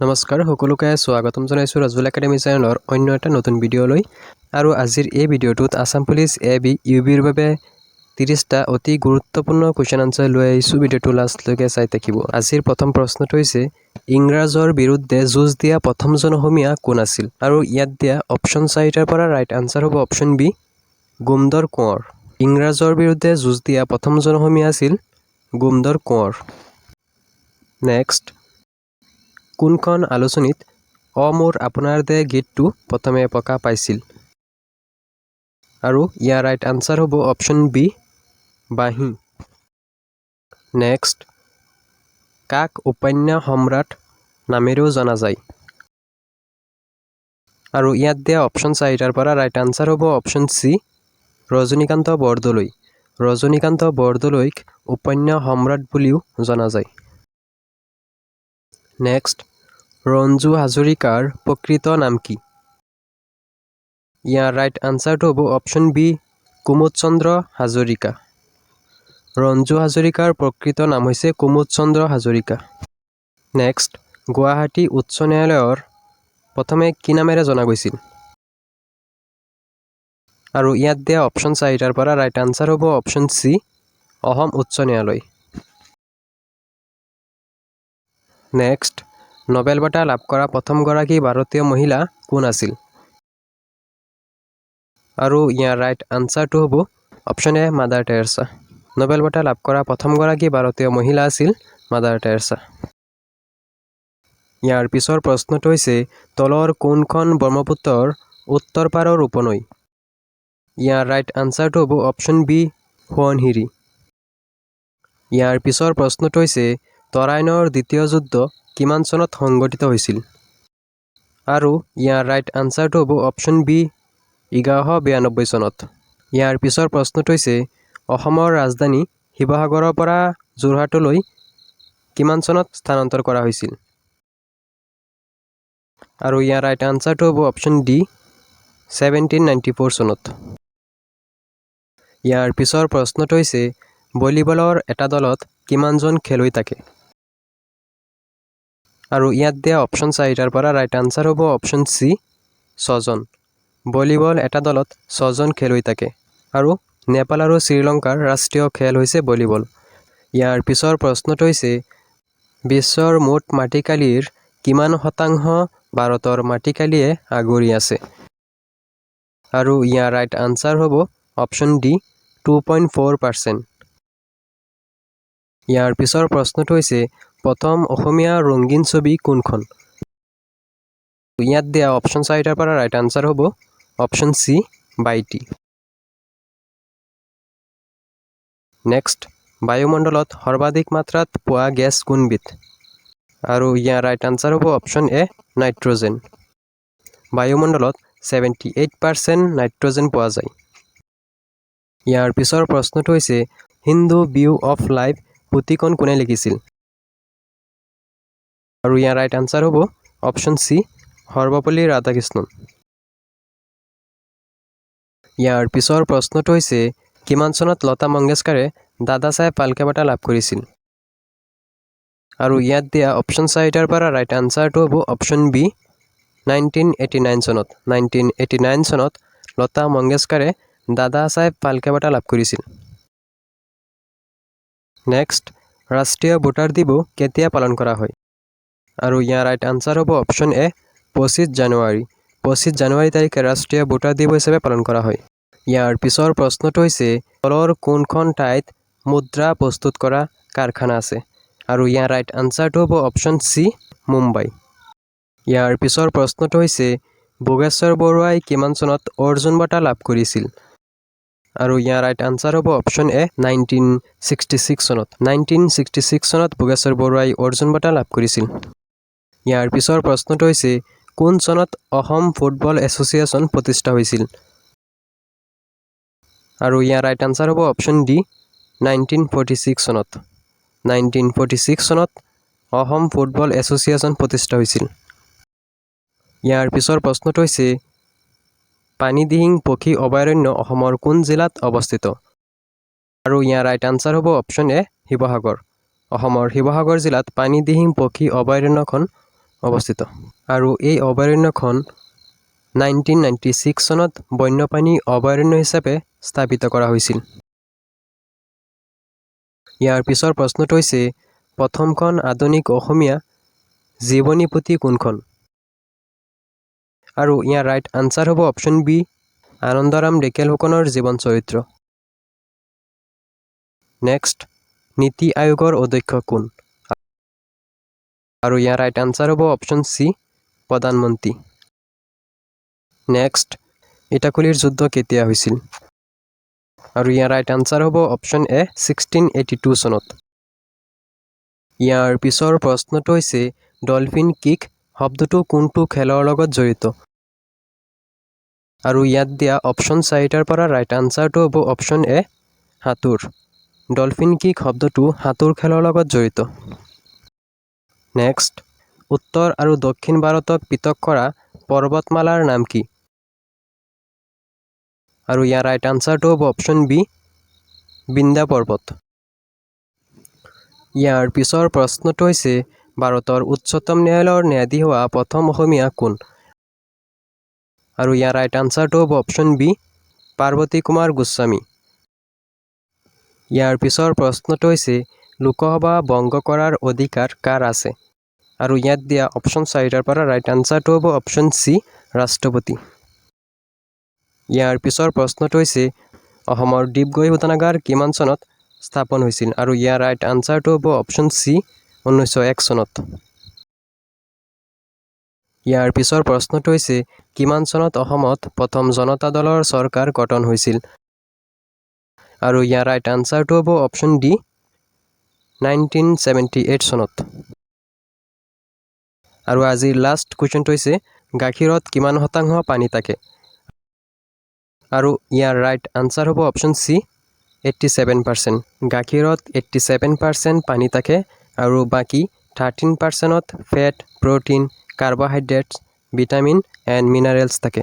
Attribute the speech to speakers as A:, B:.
A: নমস্কাৰ সকলোকে স্বাগতম জনাইছোঁ ৰাজুল একাডেমি চেনেলৰ অন্য এটা নতুন ভিডিঅ'লৈ আৰু আজিৰ এই ভিডিঅ'টোত আসাম পুলিচ AB UBৰ বাবে 30টা অতি গুৰুত্বপূৰ্ণ কোৱেশ্চন আনসাৰ লৈ আহিছোঁ। ভিডিঅ'টো লাষ্টলৈকে চাই থাকিব। আজিৰ প্ৰথম প্ৰশ্নটো হৈছে ইংৰাজৰ বিৰুদ্ধে যুঁজ দিয়া প্ৰথমজন অসমীয়া কোন আছিল? আৰু ইয়াত দিয়া অপশ্যন 4টাৰ পৰা ৰাইট আনসাৰ হ'ব অপশ্যন বি গোমধৰ কোঁৱৰ। ইংৰাজৰ বিৰুদ্ধে যুঁজ দিয়া প্ৰথমজন অসমীয়া আছিল গোমধৰ কোঁৱৰ। নেক্সট, কোনখন আলোচনীত অ মোৰ আপোনাৰ দে গীতটো প্ৰথমে প্ৰকাশ পাইছিল? আৰু ইয়াৰ ৰাইট আনসাৰ হ'ব অপশ্যন বি বাঁহী। নেক্সট, কাক উপন্যাস সম্ৰাট নামেৰেও জনা যায়? আৰু ইয়াত দিয়া অপশ্যন 4টাৰ পৰা ৰাইট আনসাৰ হ'ব অপশ্যন চি ৰজনীকান্ত বৰদলৈ। ৰজনীকান্ত বৰদলৈক উপন্যাস সম্ৰাট বুলিও জনা যায়। নেক্সট, ৰঞ্জু হাজৰিকাৰ প্ৰকৃত নাম কি? ইয়াৰ ৰাইট আনসাৰটো হ'ব অপশ্যন বি কুমুদ চন্দ্ৰ হাজৰিকা। ৰঞ্জু হাজৰিকাৰ প্ৰকৃত নাম হৈছে কুমুদ চন্দ্ৰ হাজৰিকা। নেক্সট, গুৱাহাটী উচ্চ ন্যায়ালয়ৰ প্ৰথমে কি নামেৰে জনা গৈছিল? আৰু ইয়াত দিয়া অপশ্যন 4টাৰ পৰা ৰাইট আনসাৰ হ'ব অপশ্যন চি অসম উচ্চ ন্যায়ালয়। নেক্সট, নোবেল বঁটা লাভ কৰা প্ৰথমগৰাকী ভাৰতীয় মহিলা কোন আছিল? আৰু ইয়াৰ ৰাইট আনসাৰটো হ'ব option A mother Teresa. Nobel বঁটা লাভ কৰা প্ৰথমগৰাকী ভাৰতীয় মহিলা আছিল মাদাৰ টেৰেছা। ইয়াৰ পিছৰ প্ৰশ্নটো হৈছে তলৰ কোনখন ব্ৰহ্মপুত্ৰৰ উত্তৰ পাৰৰ উপনৈ? ইয়াৰ ৰাইট আনসাৰটো হ'ব অপশ্যন বি সোৱণশিৰি। ইয়াৰ পিছৰ প্ৰশ্নটো হৈছে তৰাইনৰ দ্বিতীয় যুদ্ধ কিমান চনত সংঘটিত হৈছিল? আৰু ইয়াৰ ৰাইট আনসাৰটো হ'ব অপশ্যন বি 1192 চনত। ইয়াৰ পিছৰ প্ৰশ্নটো হৈছে অসমৰ ৰাজধানী শিৱসাগৰৰ পৰা যোৰহাটলৈ কিমান চনত স্থানান্তৰ কৰা হৈছিল? আৰু ইয়াৰ ৰাইট আনসাৰটো হ'ব অপশ্যন ডি 1794 চনত। ইয়াৰ পিছৰ প্ৰশ্নটো হৈছে ভলীবলৰ এটা দলত কিমানজন খেলুৱৈ থাকে? আৰু ইয়াত দিয়া অপশ্যন 4টাৰ পৰা ৰাইট আনসাৰ হ'ব অপশ্যন চি 6জন। ভলীবল এটা দলত 6জন খেলুৱৈ থাকে আৰু নেপাল আৰু শ্ৰীলংকাৰ ৰাষ্ট্ৰীয় খেল হৈছে ভলীবল। ইয়াৰ পিছৰ প্ৰশ্নটো হৈছে বিশ্বৰ মুঠ মাটিকালিৰ কিমান শতাংশ ভাৰতৰ মাটিকালিয়ে আগুৰি আছে? আৰু ইয়াৰ ৰাইট আনসাৰ হ'ব অপশ্যন ডি 2.4%। ইয়াৰ পিছৰ প্ৰশ্নটো হৈছে প্ৰথম অসমীয়া ৰঙীন ছবি কোনখন? ইয়াত দিয়া অপশ্যন 4টাৰ পৰা ৰাইট আনসাৰ হ'ব অপশ্যন চি বাইটি। নেক্সট, বায়ুমণ্ডলত সৰ্বাধিক মাত্ৰাত পোৱা গেছ কোনবিধ? আৰু ইয়াৰ ৰাইট আনসাৰ হ'ব অপশ্যন এ নাইট্ৰজেন। বায়ুমণ্ডলত 78% নাইট্ৰজেন পোৱা যায়। ইয়াৰ পিছৰ প্ৰশ্নটো হৈছে হিন্দু ভিউ অফ লাইফ পুথিখন কোনে লিখিছিল? আৰু ইয়াৰ ৰাইট আনসাৰ হ'ব অপশ্যন চি সৰ্বপল্লী ৰাধাকৃষ্ণন। ইয়াৰ পিছৰ প্ৰশ্নটো হৈছে কিমান চনত লতা মংগেশকাৰে দাদা চাহেব ফাল্কে বঁটা লাভ কৰিছিল? আৰু ইয়াত দিয়া অপশ্যন 4টাৰ পৰা ৰাইট আনসাৰটো হ'ব অপশ্যন বি 1989 চনত। 1989 চনত লতা মংগেশকাৰে দাদা চাহেব ফাল্কে বঁটা লাভ কৰিছিল। নেক্সট, ৰাষ্ট্ৰীয় ভোটাৰ দিৱস কেতিয়া পালন কৰা হয়? আৰু ইয়াৰ ৰাইট আনসাৰ হ'ব অপশ্যন এ 25 জানুৱাৰী। 25 জানুৱাৰী তাৰিখে ৰাষ্ট্ৰীয় ভোটাৰ দিৱস হিচাপে পালন কৰা হয়। ইয়াৰ পিছৰ প্ৰশ্নটো হৈছে তলৰ কোনখন ঠাইত মুদ্ৰা প্ৰস্তুত কৰা কাৰখানা আছে? আৰু ইয়াৰ ৰাইট আনসাৰটো হ'ব অপশ্যন চি মুম্বাই। ইয়াৰ পিছৰ প্ৰশ্নটো হৈছে ভোগেশ্বৰ বৰুৱাই কিমান চনত অৰ্জুন বঁটা লাভ কৰিছিল? আৰু ইয়াৰ ৰাইট আনসাৰ হ'ব অপশ্যন এ 1966 চনত। 1966 চনত ভোগেশ্বৰ বৰুৱাই অৰ্জুন বঁটা লাভ কৰিছিল। ইয়াৰ পিছৰ প্ৰশ্নটো হৈছে কোন চনত অসম ফুটবল এছ'চিয়েশ্যন প্ৰতিষ্ঠা হৈছিল? আৰু ইয়াৰ ৰাইট আনসাৰ হ'ব অপশ্যন ডি 1946 চনত। 1946 চনত অসম ফুটবল এছ'চিয়েশ্যন প্ৰতিষ্ঠা হৈছিল। ইয়াৰ পিছৰ প্ৰশ্নটো হৈছে পানীদিহিং পক্ষী অভয়াৰণ্য অসমৰ কোন জিলাত অৱস্থিত? আৰু ইয়াৰ ৰাইট আনসাৰ হ'ব অপশ্যন এ শিৱসাগৰ। অসমৰ শিৱসাগৰ জিলাত পানীদিহিং পক্ষী অভয়াৰণ্যখন অৱস্থিত আৰু এই অভয়াৰণ্যখন 1996 চনত বন্যপ্ৰাণী অভয়াৰণ্য হিচাপে স্থাপিত কৰা হৈছিল। ইয়াৰ পিছৰ প্ৰশ্নটো হৈছে প্ৰথমখন আধুনিক অসমীয়া জীৱনী পুথি কোনখন? আৰু ইয়াৰ ৰাইট আনচাৰ হ'ব অপশ্যন বি আনন্দৰাম ঢেকীয়াল ফুকনৰ জীৱন চৰিত্ৰ। নেক্সট, নীতি আয়োগৰ অধ্যক্ষ কোন? আৰু ইয়াৰ ৰাইট আনচাৰ হ'ব অপশ্যন চি প্ৰধানমন্ত্ৰী। নেক্সট, ইটাখুলিৰ যুদ্ধ কেতিয়া হৈছিল? আৰু ইয়াৰ ৰাইট আনচাৰ হ'ব অপশ্যন এ 1682 চনত। ইয়াৰ পিছৰ প্ৰশ্নটো হৈছে ডলফিন কিক শব্দটো কোনটো খেলৰ লগত জড়িত? আৰু ইয়াত দিয়া অপশ্যন 4টাৰ পৰা ৰাইট আনচাৰটো হ'ব অপশ্যন এ সাঁতোৰ। ডলফিন কিক শব্দটো সাঁতোৰ খেলৰ লগত জড়িত। নেক্সট, উত্তৰ আৰু দক্ষিণ ভাৰতক পৃথক কৰা পৰ্বতমালাৰ নাম কি? আৰু ইয়াৰ ৰাইট আনচাৰটো হ'ব অপশ্যন বি বিন্ধ্য পৰ্বত। ইয়াৰ পিছৰ প্ৰশ্নটো হৈছে ভাৰতৰ উচ্চতম ন্যায়ালয়ৰ ন্যায়াধীশ হোৱা প্ৰথম অসমীয়া কোন? আৰু ইয়াৰ ৰাইট আনচাৰটো হ'ব অপশ্যন বি পাৰ্বতী কুমাৰ গোস্বামী। ইয়াৰ পিছৰ প্ৰশ্নটো হৈছে লোকসভা ভংগ কৰাৰ অধিকাৰ কাৰ আছে? আৰু ইয়াত দিয়া অপশ্যন 4টাৰ পৰা ৰাইট আনচাৰটো হ'ব অপশ্যন চি ৰাষ্ট্ৰপতি। ইয়াৰ পিছৰ প্ৰশ্নটো হৈছে অসমৰ ডিগবৈ শোধনাগাৰ কিমান চনত স্থাপন হৈছিল? আৰু ইয়াৰ ৰাইট আনচাৰটো হ'ব অপশ্যন চি 1901 চনত। ইয়াৰ পিছৰ প্ৰশ্নটো হৈছে কিমান চনত অসমত প্ৰথম জনতা দলৰ চৰকাৰ গঠন হৈছিল? আৰু ইয়াৰ ৰাইট আনচাৰটো হ'ব অপশ্যন ডি 1978 চনত। আৰু আজিৰ লাষ্ট কুৱেশ্যনটো হৈছে গাখীৰত কিমান শতাংশ পানী থাকে? আৰু ইয়াৰ ৰাইট আনচাৰ হ'ব অপশ্যন চি 87%। গাখীৰত 87% পানী থাকে আৰু বাকী 13%ত fat, protein, carbohydrates, vitamin and minerals থাকে।